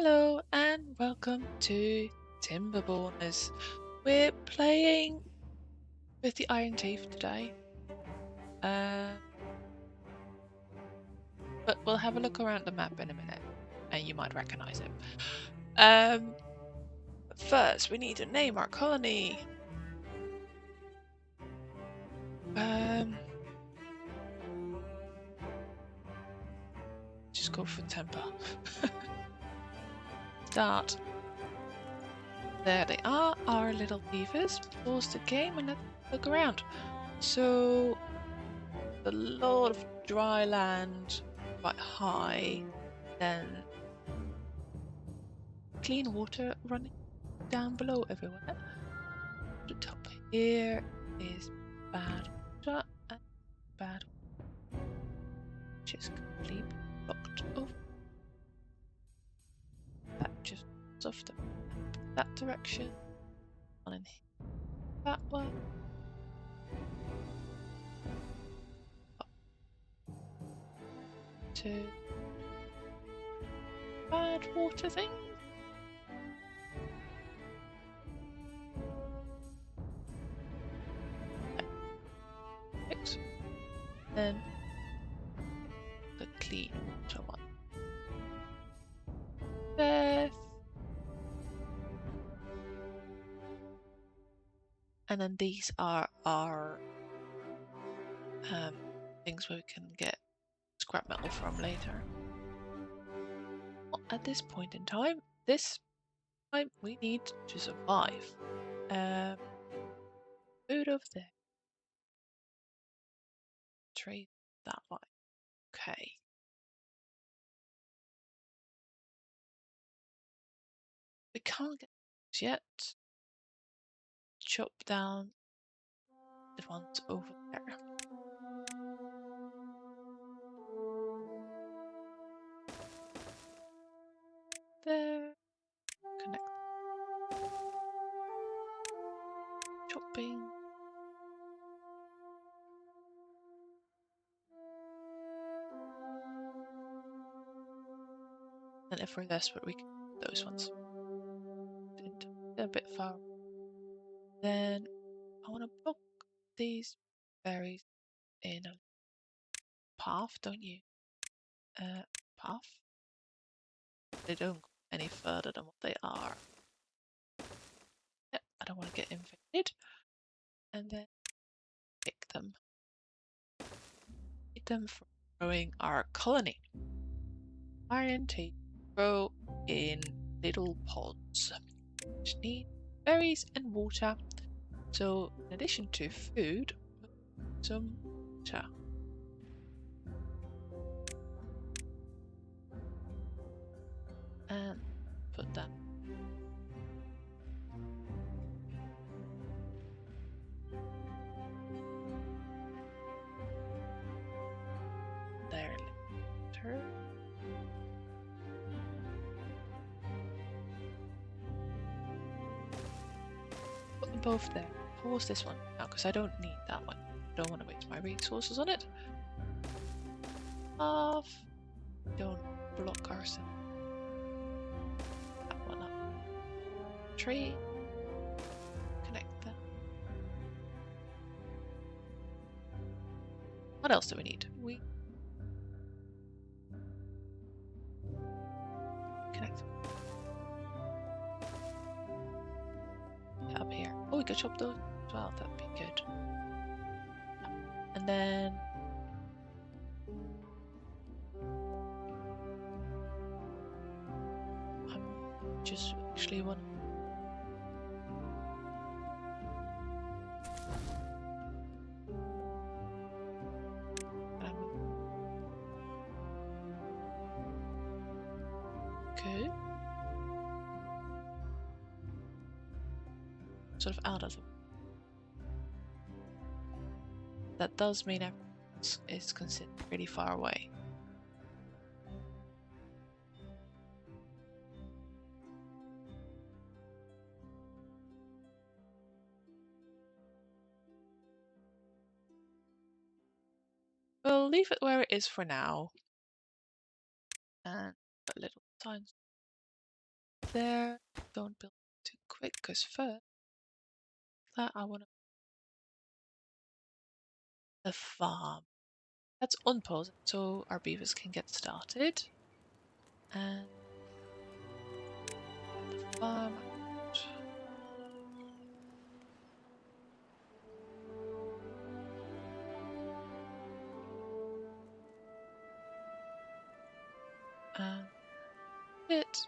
Hello and welcome to Timberborn. We're playing with the Iron Teeth today. But we'll have a look around the map in a minute and you might recognize it. First we need to name our colony. Just go for Tempa. Start. There they are, our little beavers. Pause the game and let's look around. So, a lot of dry land, quite high, then clean water running down below everywhere. The top here is bad water and bad water, which is completely blocked off. That just goes off that direction. On in here, that one. Up to bad water thing. Fix. Then the clean water one. There. And then these are our things where we can get scrap metal from later. Well, at this point in time, we need to survive. Food over there. Trade that way. Okay. We can't get those yet. Chop down the ones over there. There. Connect. Chopping. And if we're desperate, we can do those ones. They're a bit far. Then I want to block these berries in a path, don't you? Path? They don't go any further than what they are. Yep, I don't want to get invaded. And then pick them. Keep them from growing our colony. Iron teeth grow in little pods, which need berries and water. So in addition to food, some water. And put that. There later. Put them both there. Pause this one now because I don't need that one. I don't want to waste my resources on it. Off. Don't block ourselves. That one up. Tree. Connect them. What else do we need? We connect them. Yeah, up here. Oh, we could chop those as well. That'd be good. And then just actually want good. Sort of out of them. That does mean everything is considered really far away. We'll leave it where it is for now. And put little signs. there. Don't build too quick, because first that I want a farm. Let's unpause it so our beavers can get started. And the farm out. And it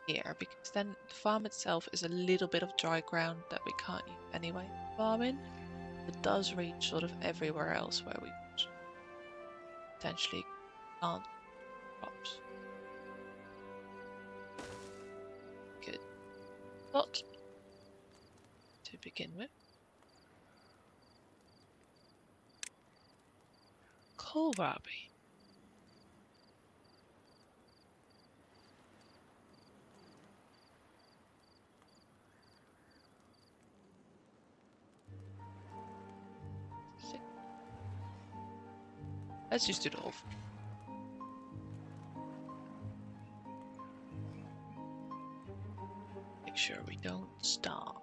here, because then the farm itself is a little bit of dry ground that we can't use anyway. Farming, it does reach sort of everywhere else where we would potentially plant crops. Good. But to begin with, kohlrabi. Let's just do the whole thing. Make sure we don't starve.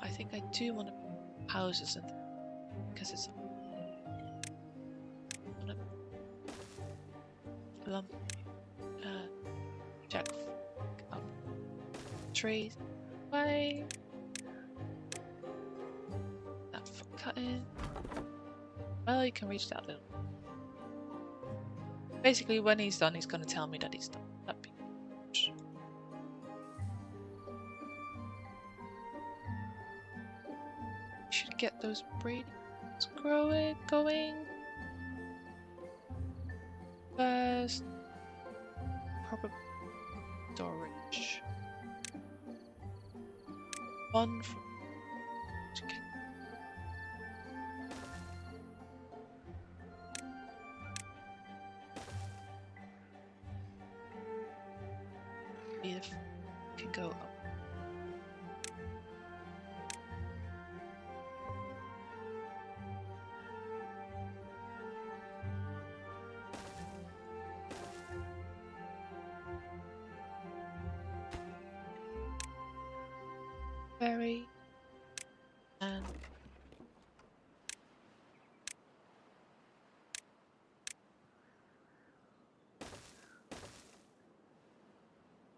I think I do want to put houses in there because it's plum, jack up trees away. That for cutting. Well, you can reach that little. Basically, when he's done, he's going to tell me that he's done. That'd be good. Should get those breedings going. First, proper storage. One for if can go up. Berry and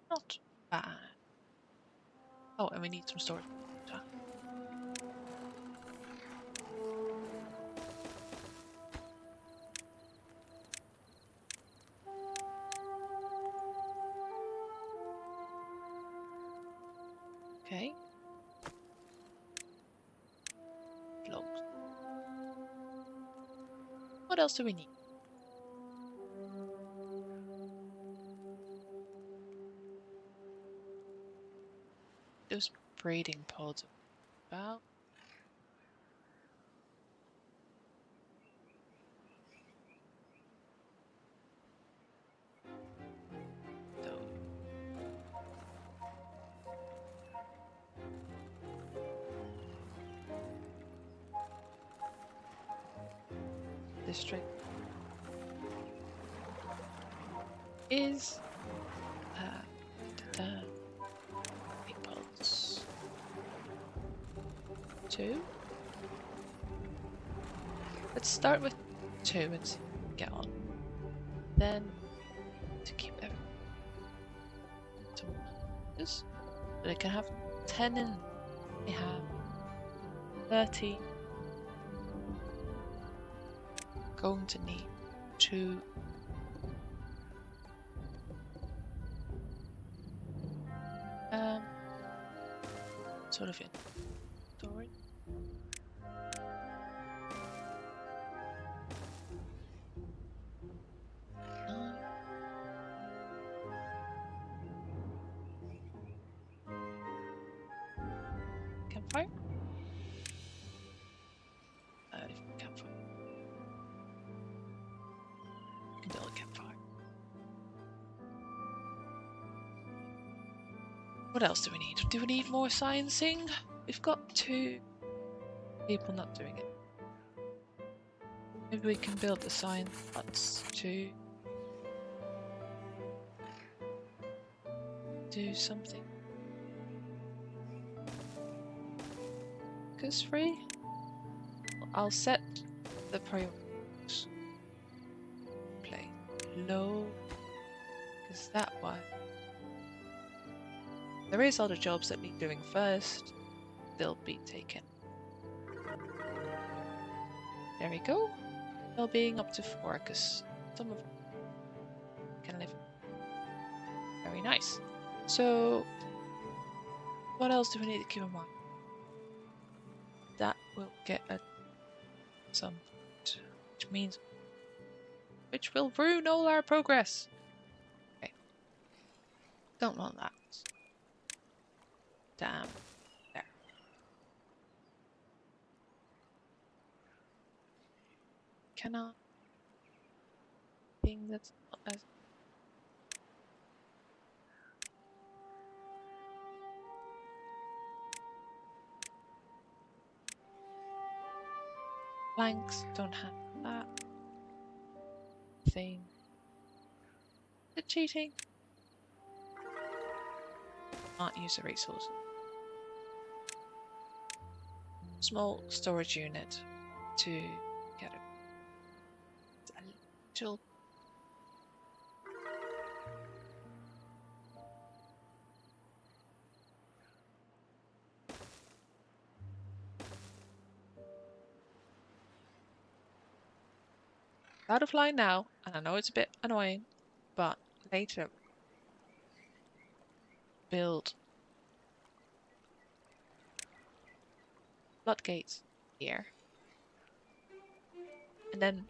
not bad. Oh, and we need some storage. Okay. Logs. What else do we need? Those breeding pods about. District is pods 2. Let's start with 2 and see what we get on. Then to keep everything to this, but I can have 10 in. I have 30. Going to need 2. Sort of in storage. Campfire? Campfire. You can build a campfire. What else do we need? Do we need more sciencing? We've got 2 people not doing it. Maybe we can build the science huts too. do something focus free. I'll set the priorities. Play low, because that one. There is other jobs that need doing first. They'll be taken. There we go. Well-being up to 4, because some of them can live. Very nice. So, what else do we need to keep in mind? That will get some, which will ruin all our progress. Okay. Don't want that. Damn. There. Cannot. Thing that's not as. Blanks don't have that thing. Is it cheating? Can't use the resource. Small storage unit to get a little. Out of line now, and I know it's a bit annoying, but later build floodgates here, and then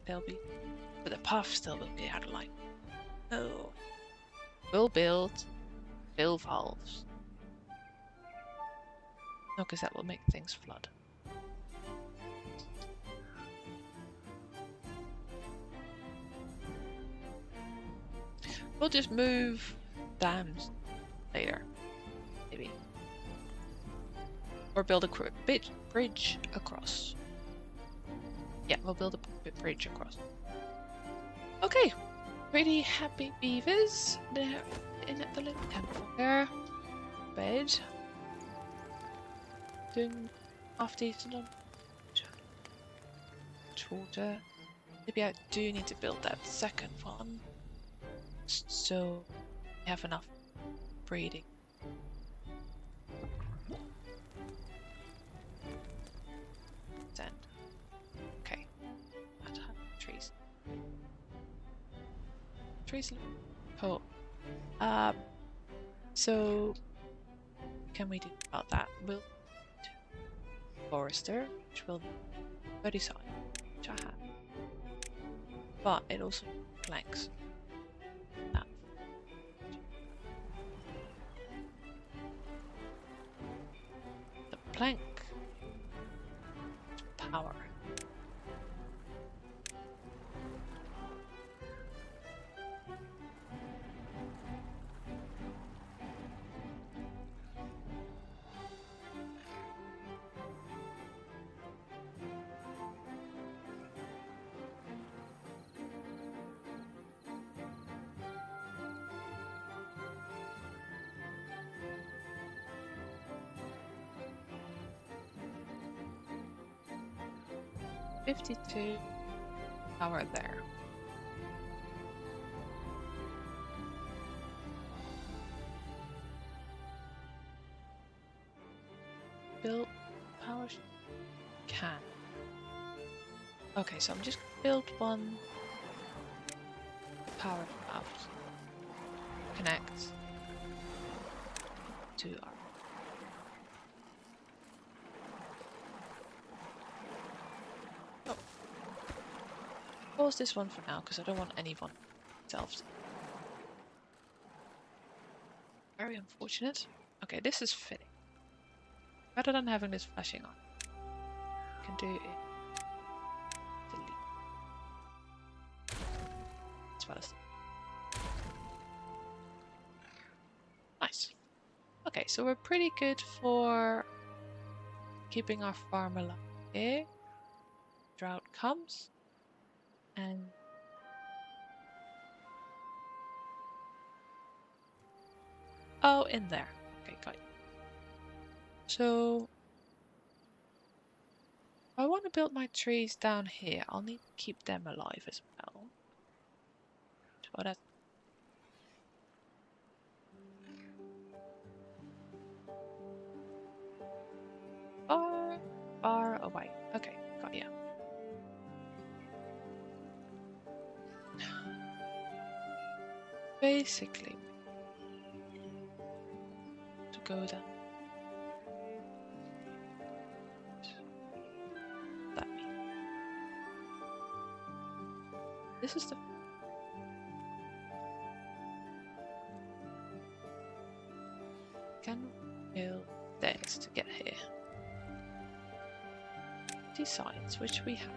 they'll be, but the path still will be out of line. Oh, we'll build valves. No, because that will make things flood. We'll just move dams later, maybe. Or build a bridge across. Yeah, we'll build a bridge across. Okay, pretty happy beavers. They're in at the little campfire. Bed. Doing half decent on water. Maybe I do need to build that second one, so we have enough breeding. Then, okay, trees. Trees. Oh, so can we do about that? We'll forester, which will 30 side, which I have, but it also planks. The plank power. $52 power there. Build power can. Okay, so I'm just gonna build one power out. Connect to our. Oh. Pause this one for now because I don't want anyone itself. Very unfortunate. Okay, this is fitting. Rather than having this flashing on, I can do it. Delete. As well as. Nice. Okay, so we're pretty good for keeping our farm alive here. Drought comes, and Oh, in there. Okay, got it. So I want to build my trees down here. I'll need to keep them alive as well. So that's far, far away. Okay, got you. Basically, to go down that way. This is the can build stairs to get here. Decides which we have.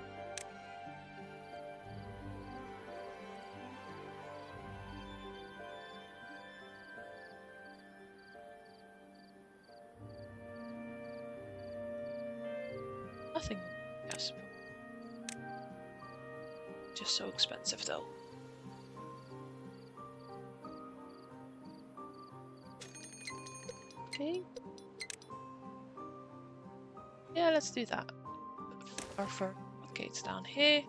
Nothing. Yes. Just so expensive though. Okay. Yeah, let's do that. For gates down here.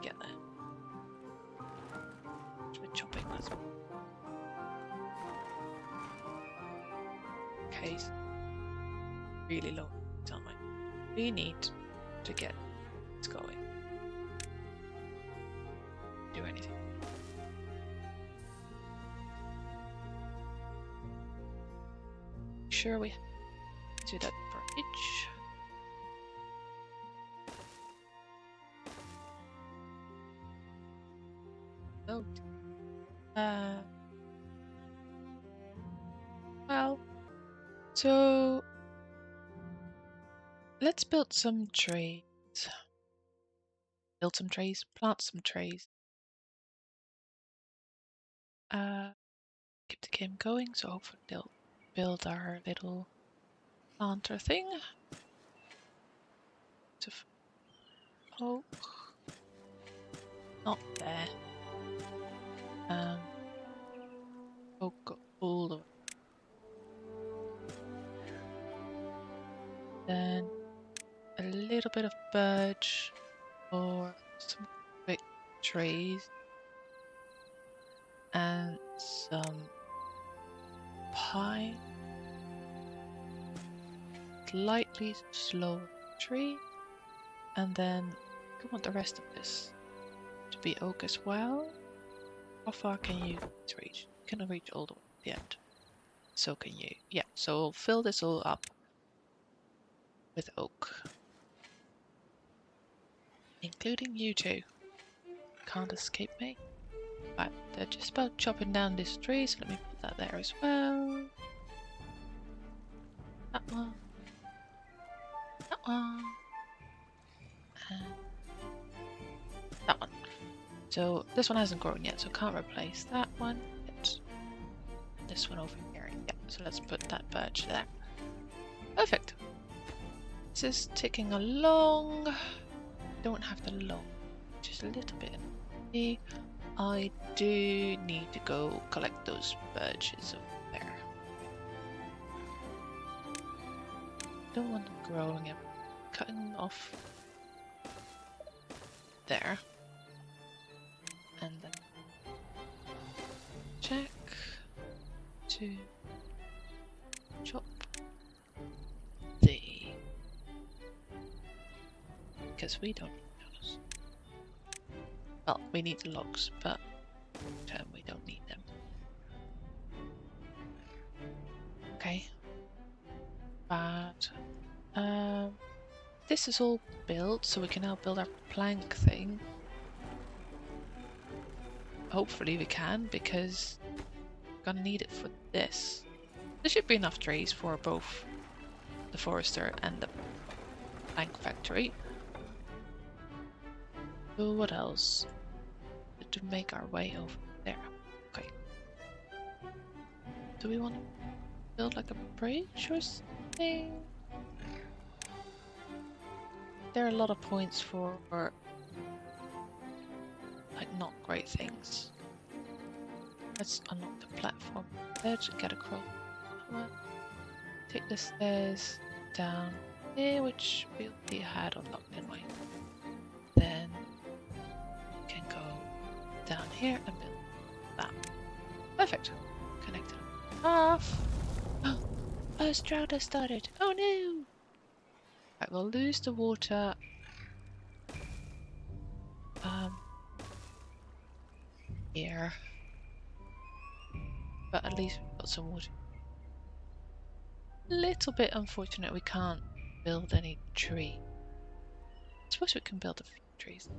Get there. We're chopping that. Okay. Really low time. We need to get it going. Do anything. Sure, we do that for each. Oh. Well, so let's build some trees. Build some trees, plant some trees. Keep the game going, so hopefully they'll build our little planter thing. Oh, not there. Oak all the way. Then a little bit of birch or some quick trees and some pine. Slightly slow tree, and then I want the rest of this to be oak as well. How far can you reach? You can reach all the way to the end. So can you. Yeah, so we'll fill this all up with oak. Including you two. Can't escape me. Right, they're just about chopping down this tree, so let me put that there as well. That one. That one. And that one. So this one hasn't grown yet, so can't replace that one. It's this one over here. Yeah, so let's put that birch there. Perfect. This is ticking along. Don't have the long, just a little bit. I do need to go collect those birches over there. Don't want them growing up. Cutting off there. And then check to chop the, because we don't need those. Well, we need the logs, but we don't need them. Okay. But this is all built, so we can now build our plank thing. Hopefully we can, because we're gonna need it for this. There should be enough trees for both the forester and the plank factory. So what else? To make our way over there. Okay. Do we want to build like a bridge or something? There are a lot of points for like not great things. Let's unlock the platform. Let's get across. Come on. Take the stairs down here, which we already had unlocked anyway. Then we can go down here and build that. Perfect. Connected off. Oh, Strauda started. Oh no! Right, we'll lose the water. Here. But at least we've got some water. Little bit unfortunate we can't build any tree. I suppose we can build a few trees.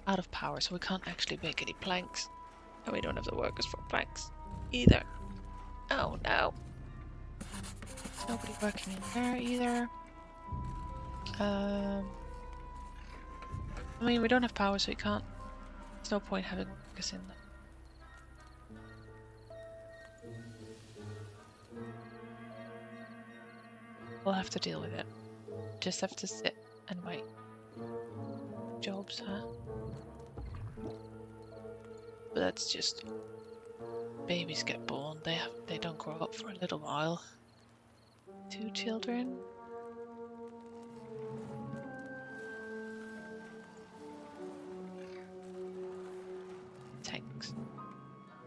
Out of power, so we can't actually make any planks. And we don't have the workers for planks either. Oh no. There's nobody working in there either. I mean, we don't have power, so we can't. There's no point having workers in there. We'll have to deal with it. Just have to sit and wait. Jobs, huh? But that's just babies get born. They don't grow up for a little while. 2 children. Tanks.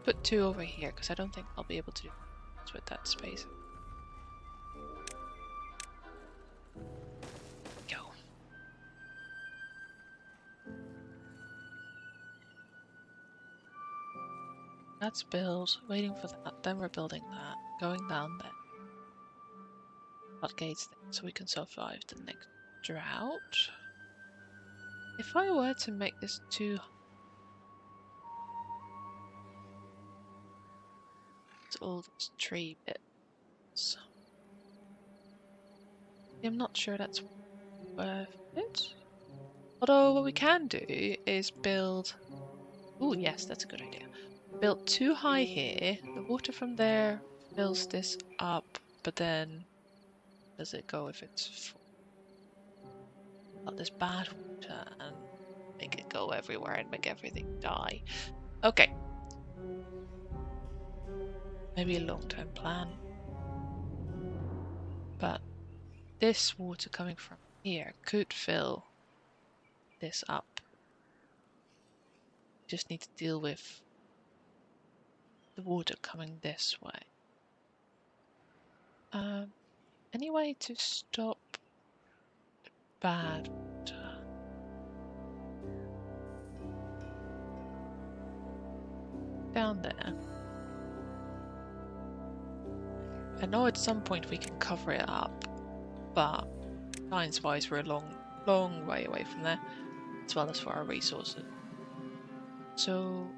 Put 2 over here because I don't think I'll be able to do this with that space. Go. That's build. Waiting for that. Then we're building that. Going down there. Floodgates there so we can survive the next drought. If I were to make this too all those tree bits, I'm not sure that's worth it. Although what we can do is build. Oh yes, that's a good idea. Build 2 high here. The water from there fills this up, but then does it go if it's full? This bad water and make it go everywhere and make everything die. Okay. Maybe a long-term plan. But this water coming from here could fill this up. Just need to deal with the water coming this way. Any way to stop bad water? Down there. I know at some point we can cover it up, but science-wise we're a long way away from there, as well as for our resources. So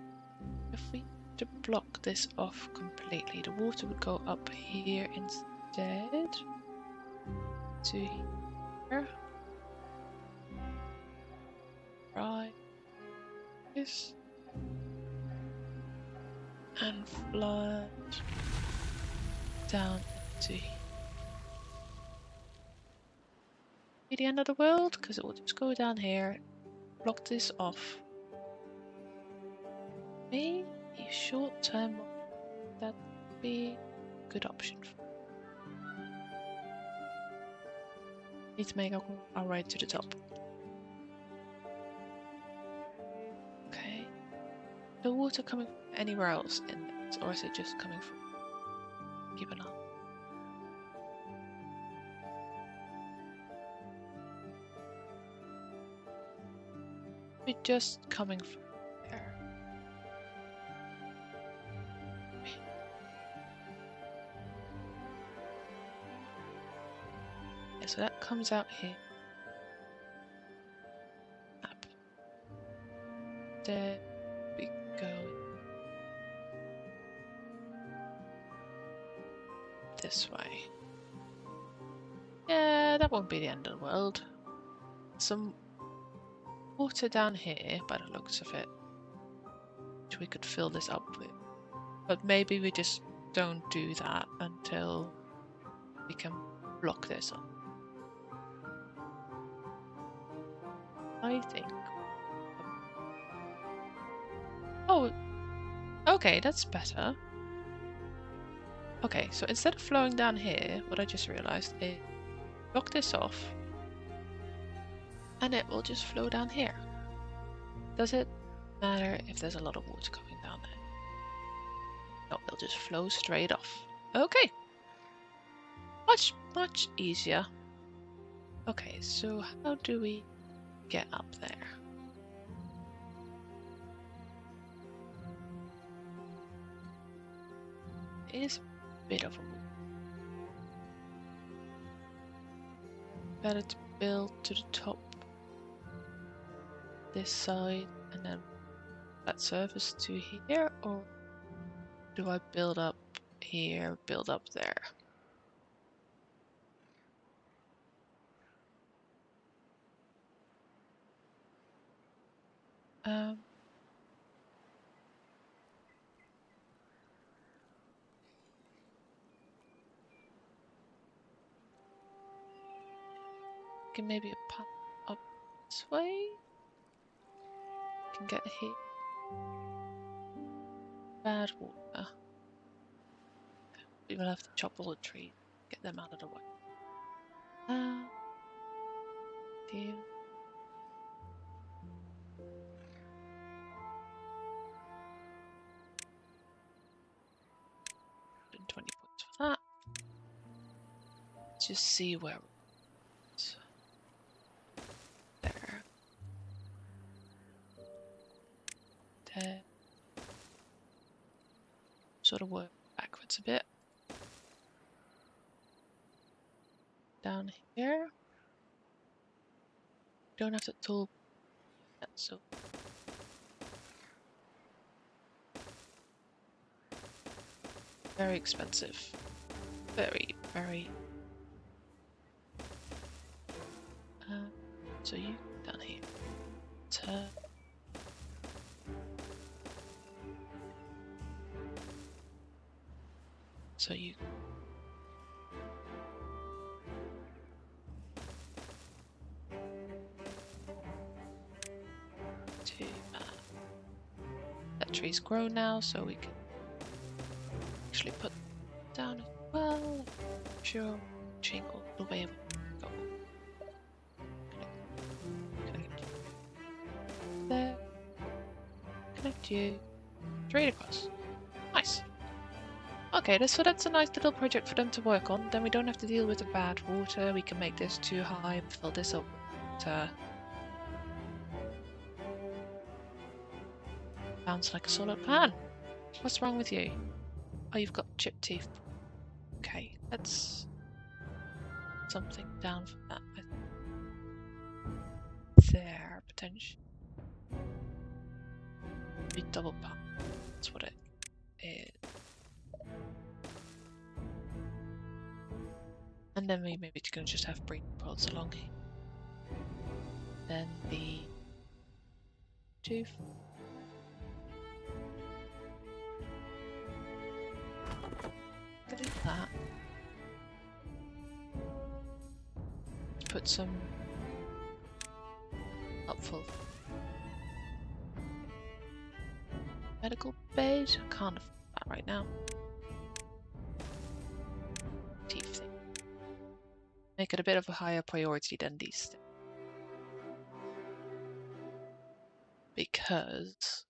if we to block this off completely, the water would go up here instead to here. Right. This. And flood down to be the end of the world, because it will just go down here, block this off. Maybe short term that would be a good option. Need to make our way to the top. Okay. The water coming from anywhere else in this, or is it just coming from? Keep an eye. It's just coming from there. Yeah, so that comes out here. Up. There we go. This way. Yeah, that won't be the end of the world. Some water down here, by the looks of it, which we could fill this up with. But maybe we just don't do that until we can block this up. I think Oh, okay, that's better. Okay, so instead of flowing down here, what I just realized is block this off and it will just flow down here. Does it matter if there's a lot of water coming down there? No, it'll just flow straight off. Okay. Much easier. Okay, so how do we get up there? It is a bit of a move. Better to build to the top this side and then that surface to here, or do I build up here, build up there? Can maybe a path up this way? Can get here. Bad water. We will have to chop all the trees, get them out of the way. Deal. 20 points for that. Let's just see where it's there. There. Sort of work backwards a bit. Down here. Don't have the tool yet, so very expensive. Very. So you down here. Turn. So you. That tree's grown now, so we can actually put down as well. Sure, chain all the way able to go. Connect there. Connect you. Straight across. Nice. Okay, so that's a nice little project for them to work on. Then we don't have to deal with the bad water. We can make this too high and fill this up with water. Sounds like a solid plan. What's wrong with you? Oh, you've got chipped teeth. Okay, let's something down from that. There, potential. Maybe double pump. That's what it is. And then we maybe can just have breeding pods along here. Then the tooth. Do that. Put some helpful medical bed. I can't afford that right now. Teeth thing. Make it a bit of a higher priority than these things. Because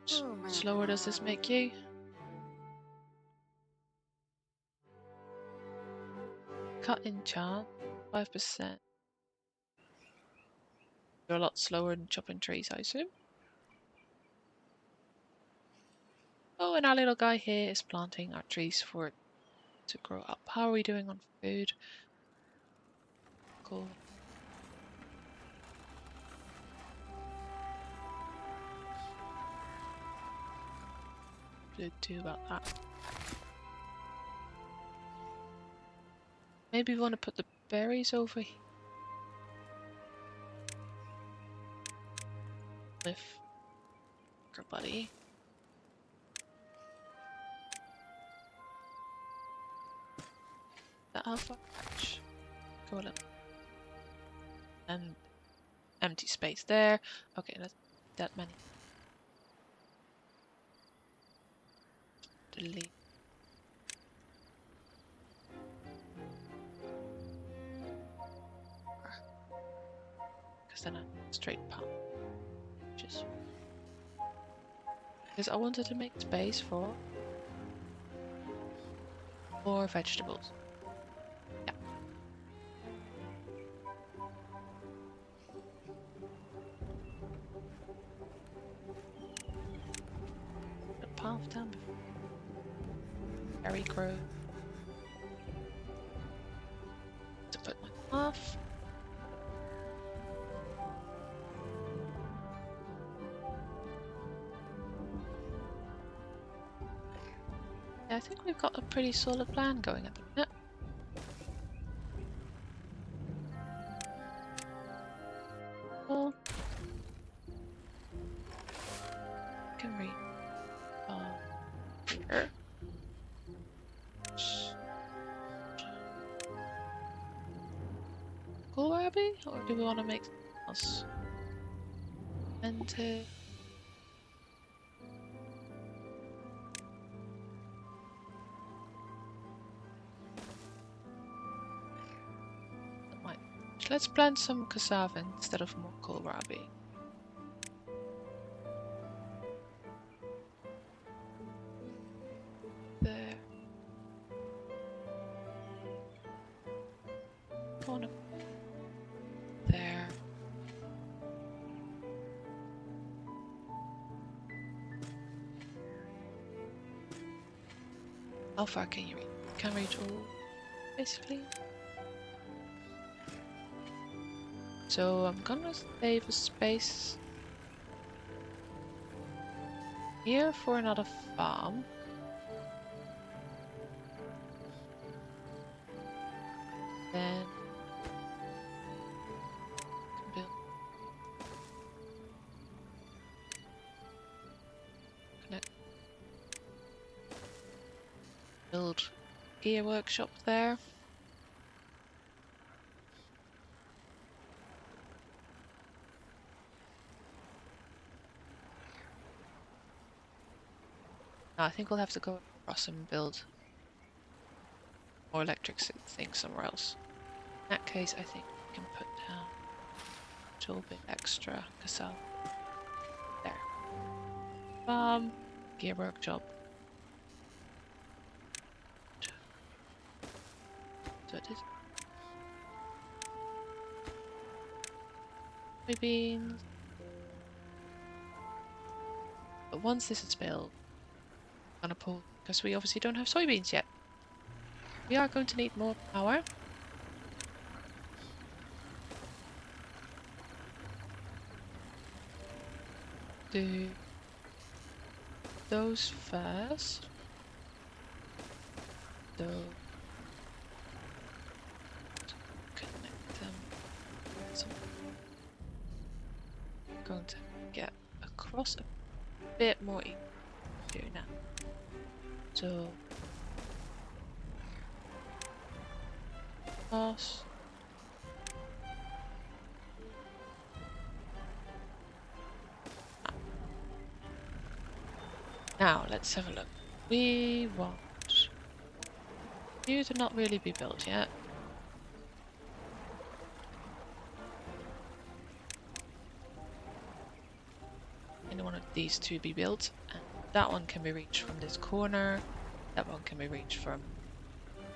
slower does this make you? Cut in chance, 5%. You're a lot slower than chopping trees, I assume. Oh, and our little guy here is planting our trees for it to grow up. How are we doing on food? Cool. What to do about that? Maybe we want to put the berries over here. With our buddy. That alpha patch. Go a little. And empty space there. Okay, that's that many. delete. Because then I straight path. Just because I wanted to make space for more vegetables. Yeah. The path down before. Berry grow. To put my path. Yeah, I think we've got a pretty solid plan going at the minute. Well, can read. Here. Kohlrabi, or do we want to make something else? And let's plant some cassava instead of more kohlrabi. There. Go on. There. How far can you reach? Can reach all, basically. So I'm gonna save a space here for another farm. Then build. Connect. Build gear workshop there. Now I think we'll have to go across and build more electric things somewhere else. In that case, I think we can put down a little bit extra cassava. There. Farm, gear workshop. So it is. Soybeans. But once this is built, I'm gonna pull, because we obviously don't have soybeans yet. We are going to need more power. Do those first. Those. Connect them. So I'm going to get across a bit more here now. So cross. Now let's have a look. We want you to not really be built yet. And one of these two be built, and that one can be reached from this corner. That one can be reached from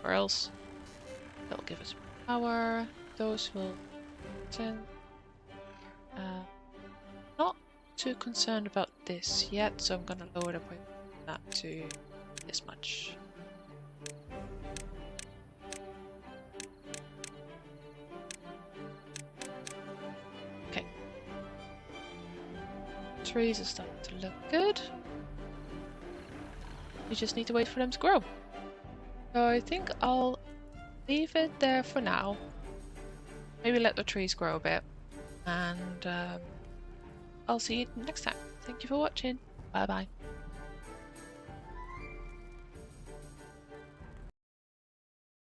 where else. That'll give us power. Those will send. Not too concerned about this yet, so I'm gonna lower the point that to this much. Okay. Trees are starting to look good. We just need to wait for them to grow. So I think I'll leave it there for now. Maybe let the trees grow a bit. And I'll see you next time. Thank you for watching. Bye bye.